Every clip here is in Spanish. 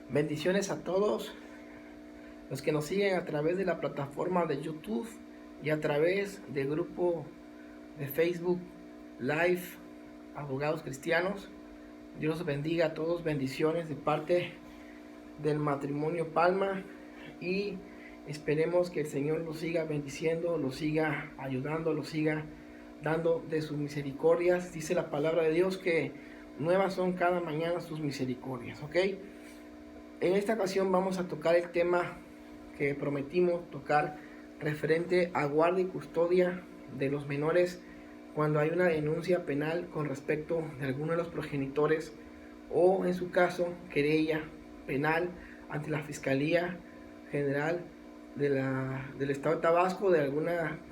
Bendiciones a todos los que nos siguen a través de la plataforma de YouTube y a través del grupo de Facebook Live Abogados Cristianos. Dios los bendiga a todos, bendiciones de parte del matrimonio Palma, y esperemos que el Señor los siga bendiciendo, los siga ayudando, los siga dando de sus misericordias. Dice la palabra de Dios que nuevas son cada mañana sus misericordias, ¿ok? En esta ocasión vamos a tocar el tema que prometimos tocar referente a guardia y custodia de los menores cuando hay una denuncia penal con respecto de alguno de los progenitores, o en su caso querella penal ante la Fiscalía General del Estado de Tabasco,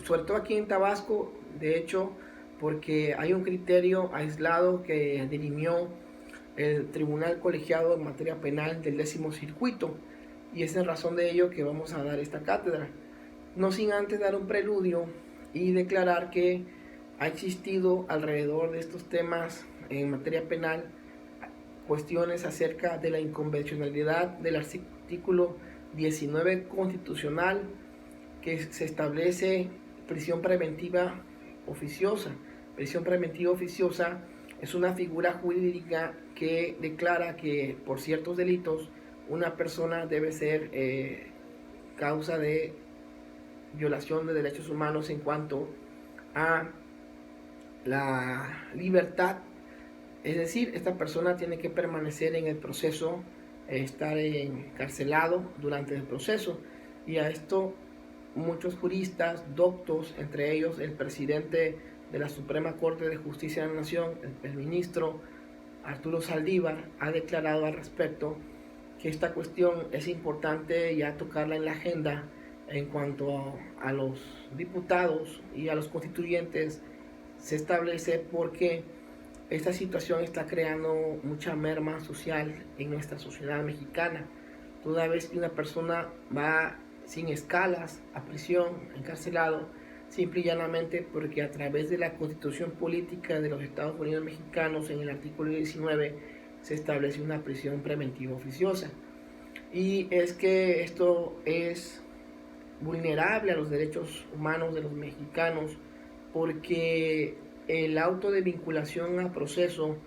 sobre todo aquí en Tabasco, de hecho, porque hay un criterio aislado que dirimió el Tribunal Colegiado en Materia Penal del 10º Circuito, y es en razón de ello que vamos a dar esta cátedra. No sin antes dar un preludio y declarar que ha existido alrededor de estos temas en materia penal cuestiones acerca de la inconvencionalidad del artículo 19 constitucional, que se establece prisión preventiva oficiosa. Prisión preventiva oficiosa es una figura jurídica que declara que por ciertos delitos una persona debe ser causa de violación de derechos humanos en cuanto a la libertad. Es decir, esta persona tiene que permanecer en el proceso, estar encarcelado durante el proceso. Y a esto muchos juristas, doctos, entre ellos el presidente de la Suprema Corte de Justicia de la Nación, el ministro Arturo Saldívar, ha declarado al respecto que esta cuestión es importante ya tocarla en la agenda en cuanto a los diputados y a los constituyentes. Se establece porque esta situación está creando mucha merma social en nuestra sociedad mexicana. Toda vez que una persona va sin escalas a prisión, encarcelado, simple y llanamente porque a través de la Constitución Política de los Estados Unidos Mexicanos, en el artículo 19, se establece una prisión preventiva oficiosa. Y es que esto es vulnerable a los derechos humanos de los mexicanos, porque el auto de vinculación a proceso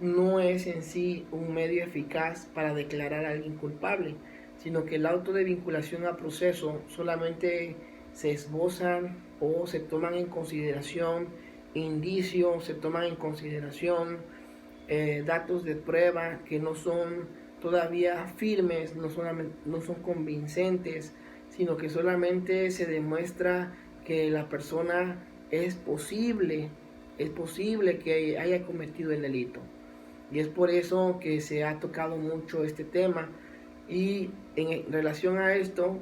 no es en sí un medio eficaz para declarar a alguien culpable, sino que el auto de vinculación a proceso solamente se esbozan o se toman en consideración indicios, se toman en consideración datos de prueba que no son todavía firmes, no son convincentes, sino que solamente se demuestra que la persona es posible que haya cometido el delito. Y es por eso que se ha tocado mucho este tema. Y en relación a esto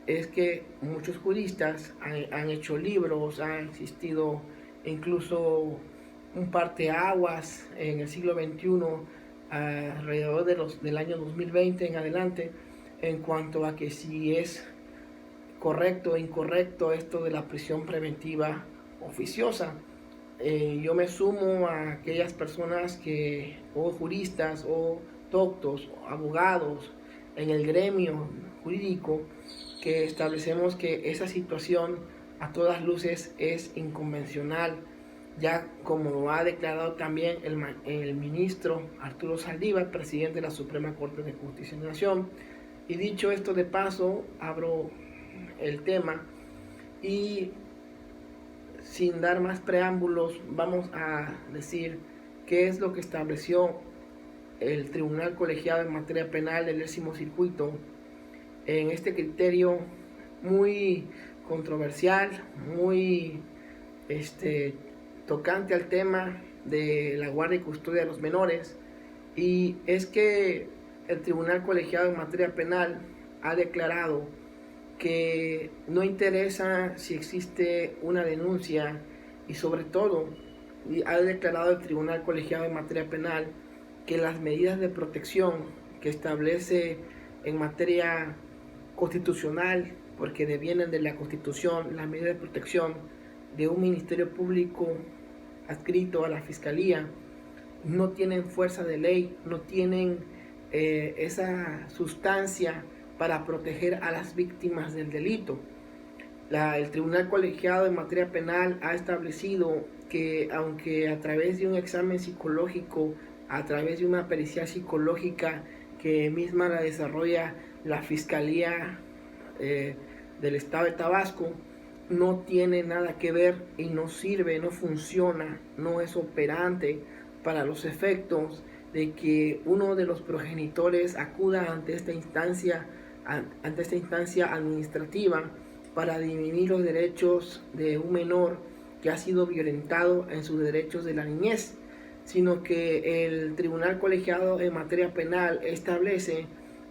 es que muchos juristas han hecho libros, ha existido incluso un parteaguas en el siglo XXI, alrededor del año 2020 en adelante, en cuanto a que si es correcto o incorrecto esto de la prisión preventiva oficiosa. Yo me sumo a aquellas personas o juristas, o doctos, o abogados en el gremio jurídico, que establecemos que esa situación a todas luces es inconvencional, ya como lo ha declarado también el ministro Arturo Saldívar, presidente de la Suprema Corte de Justicia de la Nación. Y dicho esto de paso, abro el tema y sin dar más preámbulos vamos a decir qué es lo que estableció el Tribunal Colegiado en Materia Penal del 10º Circuito en este criterio muy controversial, muy tocante al tema de la guardia y custodia de los menores. Y es que el Tribunal Colegiado en Materia Penal ha declarado que no interesa si existe una denuncia, y sobre todo ha declarado el Tribunal Colegiado en Materia Penal que las medidas de protección que establece en materia constitucional, porque devienen de la Constitución, las medidas de protección de un ministerio público adscrito a la Fiscalía, no tienen fuerza de ley, no tienen esa sustancia para proteger a las víctimas del delito. El Tribunal Colegiado en Materia Penal ha establecido que aunque a través de un examen psicológico, a través de una pericia psicológica que misma la desarrolla la Fiscalía del Estado de Tabasco, no tiene nada que ver y no sirve, no funciona, no es operante para los efectos de que uno de los progenitores acuda ante esta instancia administrativa para dirimir los derechos de un menor que ha sido violentado en sus derechos de la niñez, sino que el Tribunal Colegiado en Materia Penal establece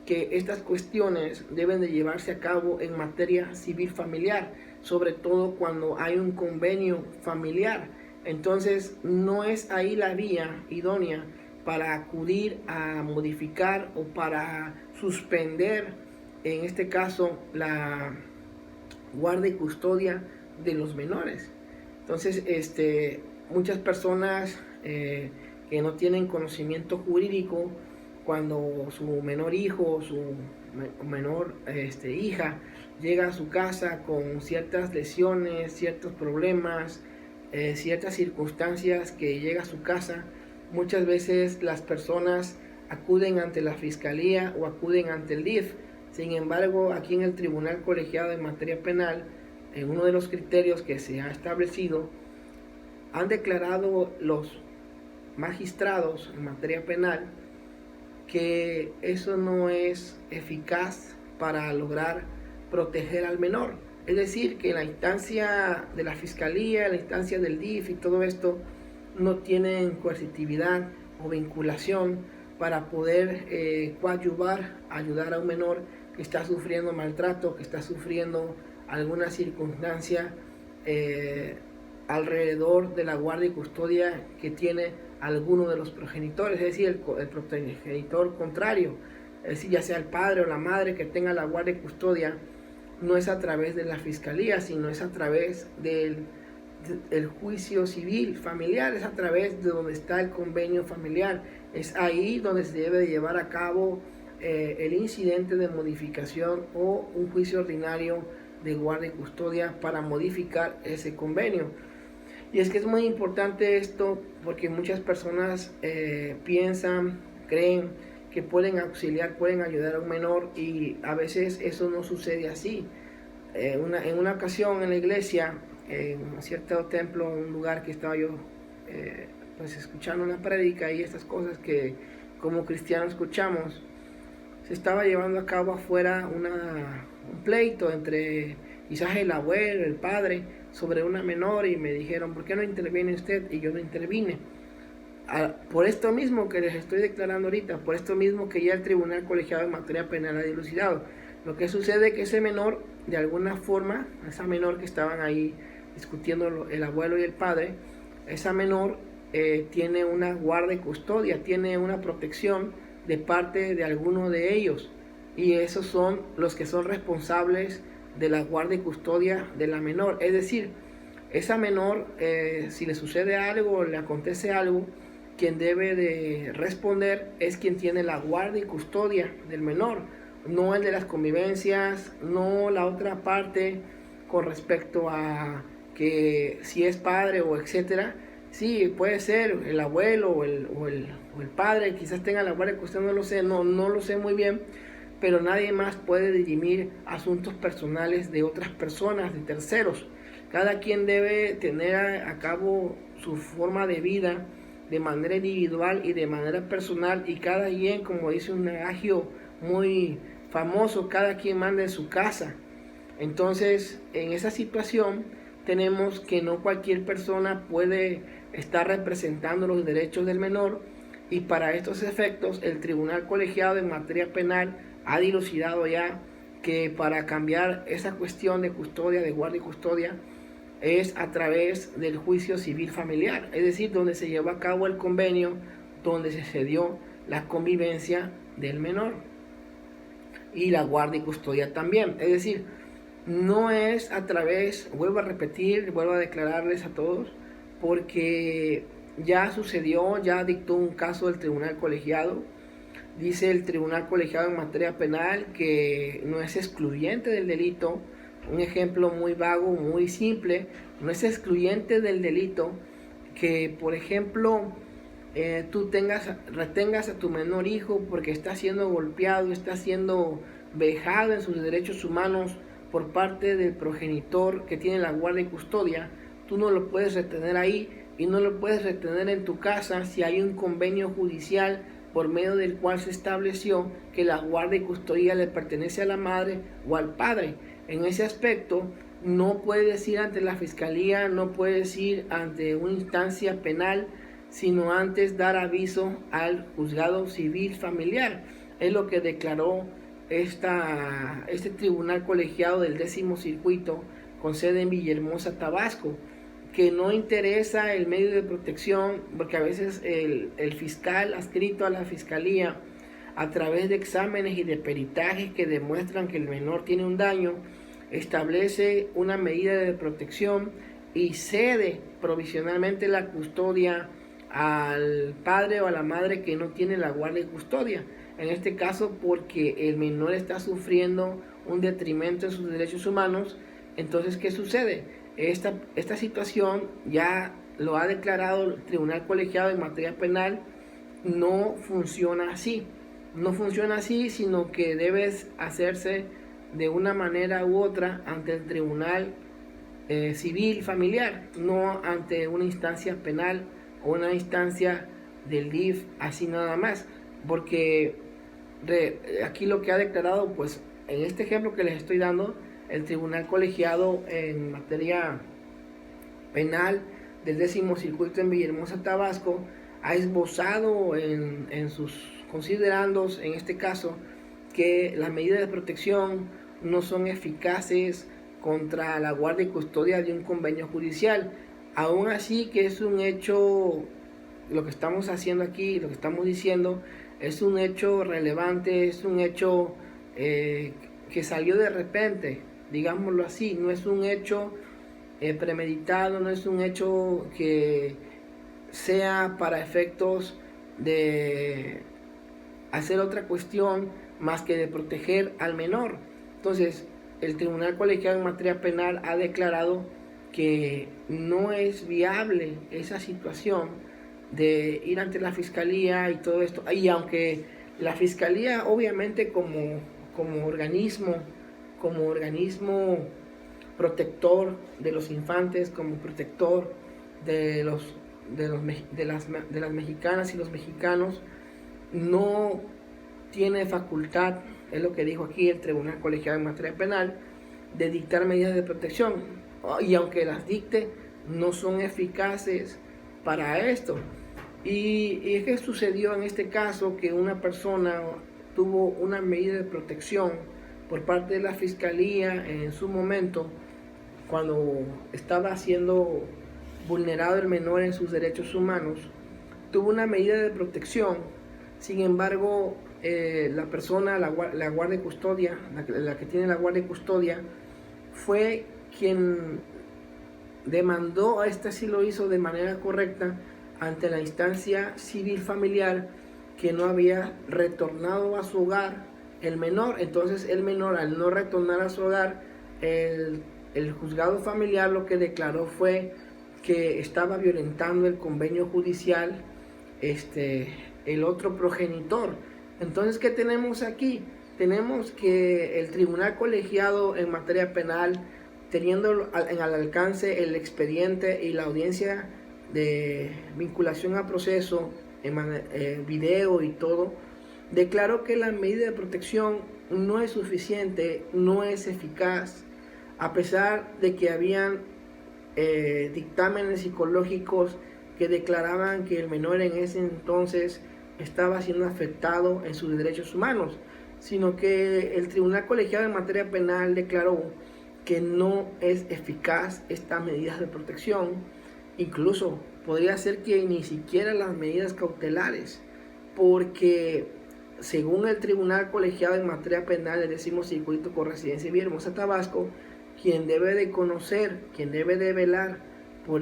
que estas cuestiones deben de llevarse a cabo en materia civil familiar, sobre todo cuando hay un convenio familiar. Entonces no es ahí la vía idónea para acudir a modificar o para suspender, en este caso, la guardia y custodia de los menores. Entonces, muchas personas que no tienen conocimiento jurídico, cuando su menor hijo o su menor hija llega a su casa con ciertas lesiones, ciertos problemas, ciertas circunstancias que llega a su casa, muchas veces las personas acuden ante la Fiscalía o acuden ante el DIF. Sin embargo, aquí en el Tribunal Colegiado en Materia Penal, en uno de los criterios que se ha establecido, han declarado los magistrados en materia penal que eso no es eficaz para lograr proteger al menor. Es decir, que la instancia de la Fiscalía, la instancia del DIF y todo esto no tienen coercitividad o vinculación para poder coadyuvar, ayudar a un menor que está sufriendo maltrato, que está sufriendo alguna circunstancia alrededor de la guardia y custodia que tiene alguno de los progenitores, es decir, el progenitor contrario, es decir, ya sea el padre o la madre que tenga la guardia y custodia, no es a través de la Fiscalía, sino es a través del juicio civil familiar, es a través de donde está el convenio familiar, es ahí donde se debe de llevar a cabo el incidente de modificación o un juicio ordinario de guardia y custodia para modificar ese convenio. Y es que es muy importante esto porque muchas personas piensan, creen que pueden auxiliar, pueden ayudar a un menor, y a veces eso no sucede así. En una ocasión en la iglesia, en un cierto templo, en un lugar que estaba yo pues escuchando una prédica y estas cosas que como cristianos escuchamos, se estaba llevando a cabo afuera un pleito entre quizás el abuelo, el padre, sobre una menor, y me dijeron, ¿por qué no interviene usted? Y yo no intervine. Por esto mismo que les estoy declarando ahorita, por esto mismo que ya el Tribunal Colegiado en Materia Penal ha dilucidado. Lo que sucede es que ese menor, de alguna forma, esa menor que estaban ahí discutiendo el abuelo y el padre, esa menor tiene una guardia y custodia, tiene una protección de parte de alguno de ellos, y esos son los que son responsables de la guardia y custodia de la menor. Es decir, esa menor, si le sucede algo, le acontece algo, quien debe de responder es quien tiene la guardia y custodia del menor, no el de las convivencias, no la otra parte con respecto a que si es padre o etcétera. Sí, puede ser el abuelo o el padre, quizás tenga la guardia y custodia, no lo sé, no lo sé muy bien, pero nadie más puede dirimir asuntos personales de otras personas, de terceros. Cada quien debe tener a cabo su forma de vida de manera individual y de manera personal, y cada quien, como dice un adagio muy famoso, cada quien manda en su casa. Entonces, en esa situación tenemos que no cualquier persona puede estar representando los derechos del menor, y para estos efectos el Tribunal Colegiado en Materia Penal ha dilucidado ya que para cambiar esa cuestión de custodia, de guardia y custodia, es a través del juicio civil familiar, es decir, donde se llevó a cabo el convenio, donde se cedió la convivencia del menor y la guardia y custodia también. Es decir, no es a través, vuelvo a repetir, vuelvo a declararles a todos, porque ya sucedió, ya dictó un caso del Tribunal Colegiado Dice el Tribunal Colegiado en Materia Penal que no es excluyente del delito. Un ejemplo muy vago, muy simple, no es excluyente del delito que, por ejemplo, tú retengas a tu menor hijo porque está siendo golpeado, está siendo vejado en sus derechos humanos por parte del progenitor que tiene la guardia y custodia. Tú no lo puedes retener ahí y no lo puedes retener en tu casa si hay un convenio judicial por medio del cual se estableció que la guardia y custodia le pertenece a la madre o al padre. En ese aspecto, no puedes ir ante la fiscalía, no puedes ir ante una instancia penal, sino antes dar aviso al juzgado civil familiar. Es lo que declaró este tribunal colegiado del 10º circuito con sede en Villahermosa, Tabasco, que no interesa el medio de protección, porque a veces el fiscal adscrito a la fiscalía, a través de exámenes y de peritajes que demuestran que el menor tiene un daño, establece una medida de protección y cede provisionalmente la custodia al padre o a la madre que no tiene la guardia y custodia. En este caso, porque el menor está sufriendo un detrimento en sus derechos humanos. Entonces, ¿qué sucede? Esta situación ya lo ha declarado el Tribunal Colegiado en Materia Penal. No funciona así. No funciona así, sino que debes hacerse de una manera u otra ante el Tribunal Civil Familiar, no ante una instancia penal o una instancia del DIF, así nada más. Porque aquí lo que ha declarado, pues en este ejemplo que les estoy dando, el Tribunal Colegiado en Materia Penal del 10º Circuito en Villahermosa, Tabasco, ha esbozado en sus considerandos, en este caso, que las medidas de protección no son eficaces contra la guardia y custodia de un convenio judicial. Aún así, que es un hecho, lo que estamos haciendo aquí, lo que estamos diciendo, es un hecho relevante, es un hecho que salió de repente, digámoslo así, no es un hecho premeditado, no es un hecho que sea para efectos de hacer otra cuestión más que de proteger al menor. Entonces, el Tribunal Colegiado en Materia Penal ha declarado que no es viable esa situación de ir ante la fiscalía y todo esto. Y aunque la fiscalía, obviamente, como organismo protector de los infantes, como protector de las mexicanas y los mexicanos, no tiene facultad, es lo que dijo aquí el Tribunal Colegiado en Materia Penal, de dictar medidas de protección, y aunque las dicte, no son eficaces para esto. Y es que sucedió en este caso que una persona tuvo una medida de protección por parte de la fiscalía en su momento, cuando estaba siendo vulnerado el menor en sus derechos humanos, tuvo una medida de protección. Sin embargo, la persona, la guardia y custodia, la que tiene la guardia y custodia, fue quien demandó, sí lo hizo de manera correcta, ante la instancia civil familiar, que no había retornado a su hogar el menor. Entonces el menor, al no retornar a su hogar, el juzgado familiar lo que declaró fue que estaba violentando el convenio judicial el otro progenitor. Entonces, ¿qué tenemos aquí? Tenemos que el Tribunal Colegiado en Materia Penal, teniendo al alcance el expediente y la audiencia de vinculación a proceso, video y todo, declaró que la medida de protección no es suficiente, no es eficaz, a pesar de que habían dictámenes psicológicos que declaraban que el menor en ese entonces estaba siendo afectado en sus derechos humanos, sino que el Tribunal Colegiado en Materia Penal declaró que no es eficaz estas medidas de protección. Incluso podría ser que ni siquiera las medidas cautelares, porque según el Tribunal Colegiado en Materia Penal del 10º Circuito con residencia en Villahermosa, Tabasco, quien debe de conocer, quien debe de velar por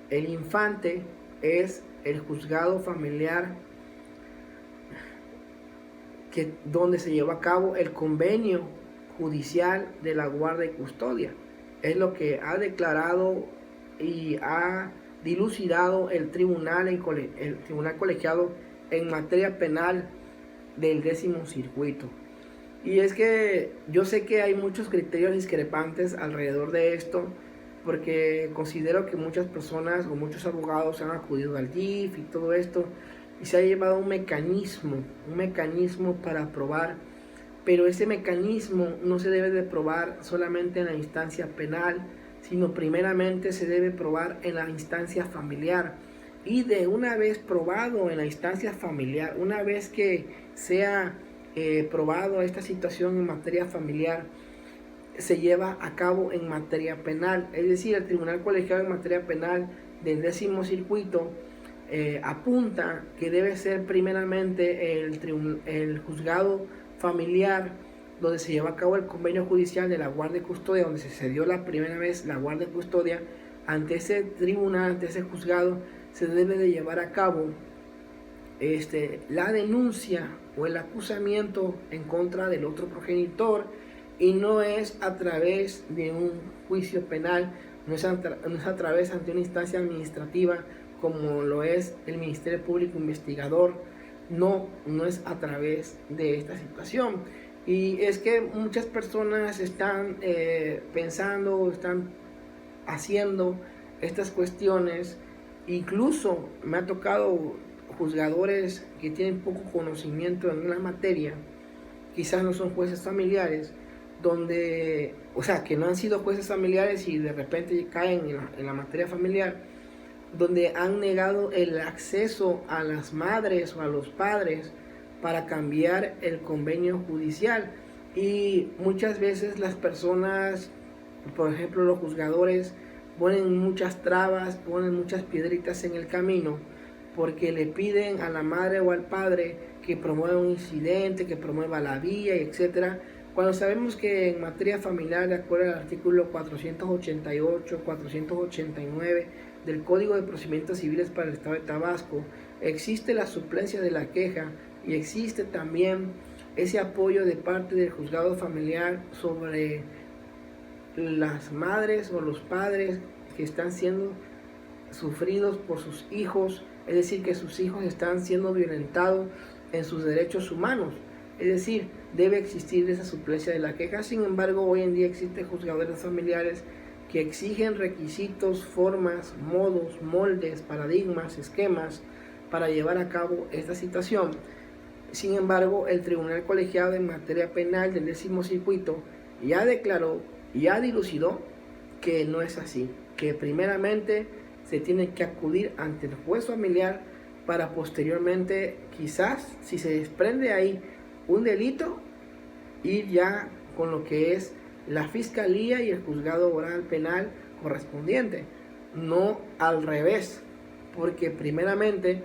el infante es el juzgado familiar donde se llevó a cabo el convenio judicial de la guardia y custodia. Es lo que ha declarado y ha dilucidado el tribunal colegiado en materia penal del 10º circuito. Y es que yo sé que hay muchos criterios discrepantes alrededor de esto, porque considero que muchas personas o muchos abogados han acudido al DIF y todo esto, y se ha llevado un mecanismo para probar, pero ese mecanismo no se debe de probar solamente en la instancia penal, sino primeramente se debe probar en la instancia familiar. Y de una vez probado en la instancia familiar, una vez que sea probado esta situación en materia familiar, se lleva a cabo en materia penal. Es decir, el Tribunal Colegiado en Materia Penal del 10º circuito apunta que debe ser primeramente el juzgado familiar donde se lleva a cabo el convenio judicial de la guardia y custodia, donde se cedió la primera vez la guardia y custodia. Ante ese tribunal, ante ese juzgado, se debe de llevar a cabo la denuncia o el acusamiento en contra del otro progenitor, y no es a través de un juicio penal, no es a través ante una instancia administrativa como lo es el Ministerio Público Investigador, no es a través de esta situación. Y es que muchas personas están pensando, están haciendo estas cuestiones. Incluso me ha tocado juzgadores que tienen poco conocimiento en la materia, quizás no son jueces familiares, que no han sido jueces familiares y de repente caen en la materia familiar, donde han negado el acceso a las madres o a los padres para cambiar el convenio judicial. Y muchas veces las personas, por ejemplo los juzgadores, ponen muchas trabas, ponen muchas piedritas en el camino, porque le piden a la madre o al padre que promueva un incidente, que promueva la vía, etc. Cuando sabemos que en materia familiar, de acuerdo al artículo 488, 489 del Código de Procedimientos Civiles para el Estado de Tabasco, existe la suplencia de la queja y existe también ese apoyo de parte del juzgado familiar sobre las madres o los padres que están siendo sufridos por sus hijos, es decir, que sus hijos están siendo violentados en sus derechos humanos. Es decir, debe existir esa suplencia de la queja. Sin embargo, hoy en día existen juzgadores familiares que exigen requisitos, formas, modos, moldes, paradigmas, esquemas para llevar a cabo esta situación. Sin embargo, el Tribunal Colegiado en Materia Penal del 10º circuito ya declaró, ya dilucidó que no es así, que primeramente se tiene que acudir ante el juez familiar para posteriormente, quizás, si se desprende ahí un delito, ir ya con lo que es la fiscalía y el juzgado oral penal correspondiente, no al revés, porque primeramente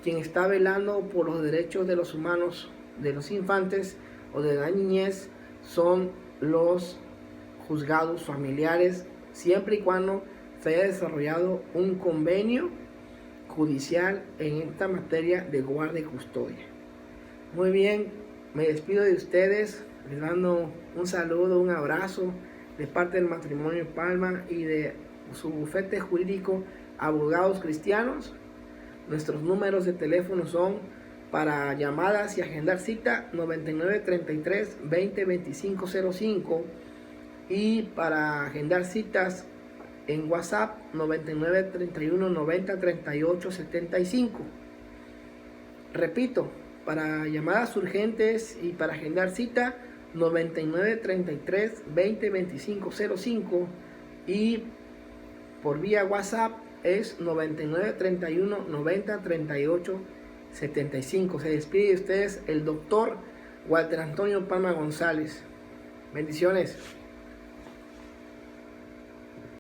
quien está velando por los derechos de los humanos, de los infantes o de la niñez, son los juzgados familiares, siempre y cuando se haya desarrollado un convenio judicial en esta materia de guardia y custodia. Muy bien, me despido de ustedes, les mando un saludo, un abrazo de parte del Matrimonio Palma y de su bufete jurídico Abogados Cristianos. Nuestros números de teléfono son para llamadas y agendar cita 9933 20 25 05, y para agendar citas en WhatsApp 9931 90 38 75. Repito, para llamadas urgentes y para agendar cita 9933 20 25 05, y por vía WhatsApp es 9931 90 38 75. Se despide de ustedes el doctor Walter Antonio Palma González. Bendiciones.